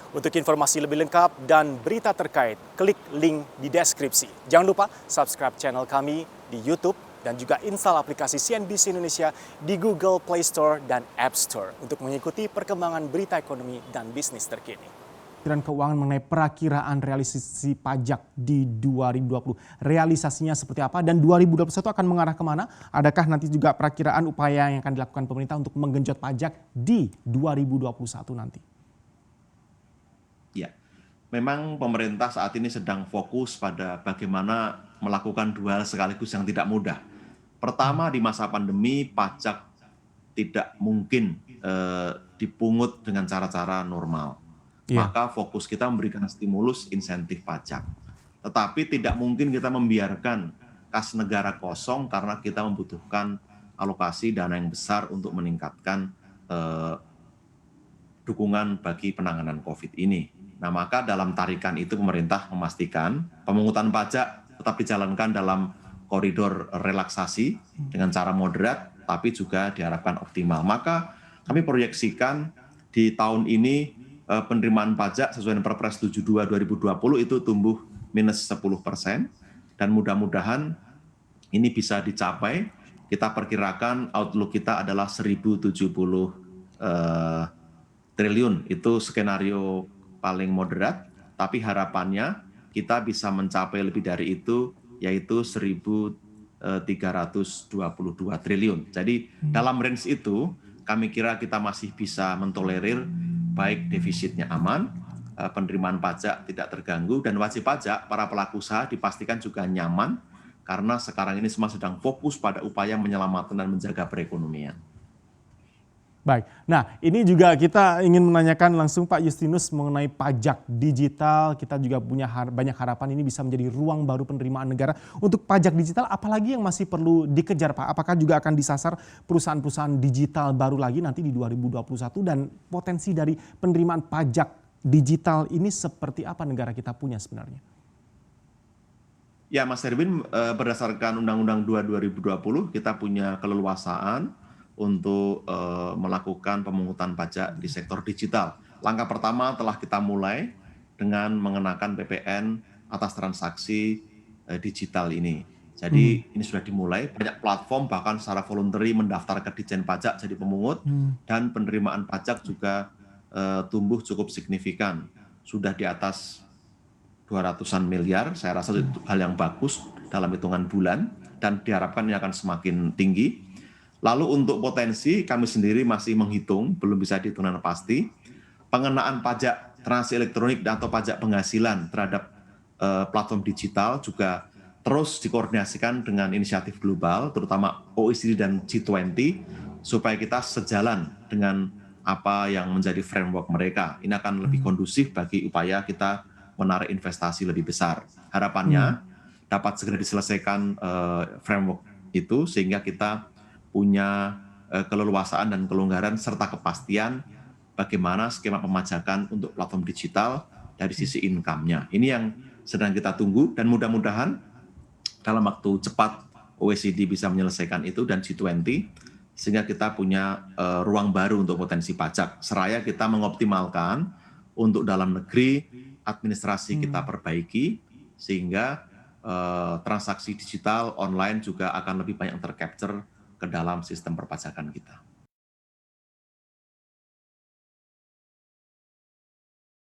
Untuk informasi lebih lengkap dan berita terkait, klik link di deskripsi. Jangan lupa subscribe channel kami di YouTube dan juga install aplikasi CNBC Indonesia di Google Play Store dan App Store untuk mengikuti perkembangan berita ekonomi dan bisnis terkini. Kementerian Keuangan mengenai perakiraan realisasi pajak di 2020. Realisasinya seperti apa dan 2021 akan mengarah kemana? Adakah nanti juga perakiraan upaya yang akan dilakukan pemerintah untuk menggenjot pajak di 2021 nanti? Ya, memang pemerintah saat ini sedang fokus pada bagaimana melakukan dua hal sekaligus yang tidak mudah. Pertama, di masa pandemi pajak tidak mungkin dipungut dengan cara-cara normal. Maka fokus kita memberikan stimulus insentif pajak. Tetapi tidak mungkin kita membiarkan kas negara kosong karena kita membutuhkan alokasi dana yang besar untuk meningkatkan dukungan bagi penanganan COVID ini. Nah, maka dalam tarikan itu pemerintah memastikan pemungutan pajak tetap dijalankan dalam koridor relaksasi dengan cara moderat, tapi juga diharapkan optimal. Maka kami proyeksikan di tahun ini penerimaan pajak sesuai dengan Perpres 72 2020 itu tumbuh minus 10%, dan mudah-mudahan ini bisa dicapai. Kita perkirakan outlook kita adalah 1.070 triliun, itu skenario paling moderat, tapi harapannya kita bisa mencapai lebih dari itu, yaitu 1.322 triliun. Jadi dalam range itu kami kira kita masih bisa mentolerir, baik defisitnya aman, penerimaan pajak tidak terganggu, dan wajib pajak para pelaku usaha dipastikan juga nyaman, karena sekarang ini semua sedang fokus pada upaya menyelamatkan dan menjaga perekonomian. Baik, nah ini juga kita ingin menanyakan langsung Pak Justinus mengenai pajak digital. Kita juga punya banyak harapan ini bisa menjadi ruang baru penerimaan negara. Untuk pajak digital apalagi yang masih perlu dikejar Pak? Apakah juga akan disasar perusahaan-perusahaan digital baru lagi nanti di 2021, dan potensi dari penerimaan pajak digital ini seperti apa negara kita punya sebenarnya? Ya Mas Erwin, berdasarkan Undang-Undang 2 2020 kita punya keleluasaan untuk melakukan pemungutan pajak di sektor digital. Langkah pertama telah kita mulai dengan mengenakan PPN atas transaksi digital ini. Jadi ini sudah dimulai, banyak platform bahkan secara voluntary mendaftar ke Ditjen Pajak jadi pemungut, dan penerimaan pajak juga tumbuh cukup signifikan. Sudah di atas 200-an miliar, saya rasa itu hal yang bagus dalam hitungan bulan, dan diharapkan ini akan semakin tinggi. Lalu untuk potensi, kami sendiri masih menghitung, belum bisa dihitung dengan pasti, pengenaan pajak transaksi elektronik atau pajak penghasilan terhadap platform digital juga terus dikoordinasikan dengan inisiatif global, terutama OECD dan G20, supaya kita sejalan dengan apa yang menjadi framework mereka. Ini akan lebih kondusif bagi upaya kita menarik investasi lebih besar. Harapannya dapat segera diselesaikan framework itu, sehingga kita punya keleluasaan dan kelonggaran serta kepastian bagaimana skema pemajakan untuk platform digital dari sisi income-nya. Ini yang sedang kita tunggu, dan mudah-mudahan dalam waktu cepat OECD bisa menyelesaikan itu dan G20, sehingga kita punya ruang baru untuk potensi pajak. Seraya kita mengoptimalkan untuk dalam negeri, administrasi kita perbaiki, sehingga transaksi digital online juga akan lebih banyak tercapture ke dalam sistem perpajakan kita.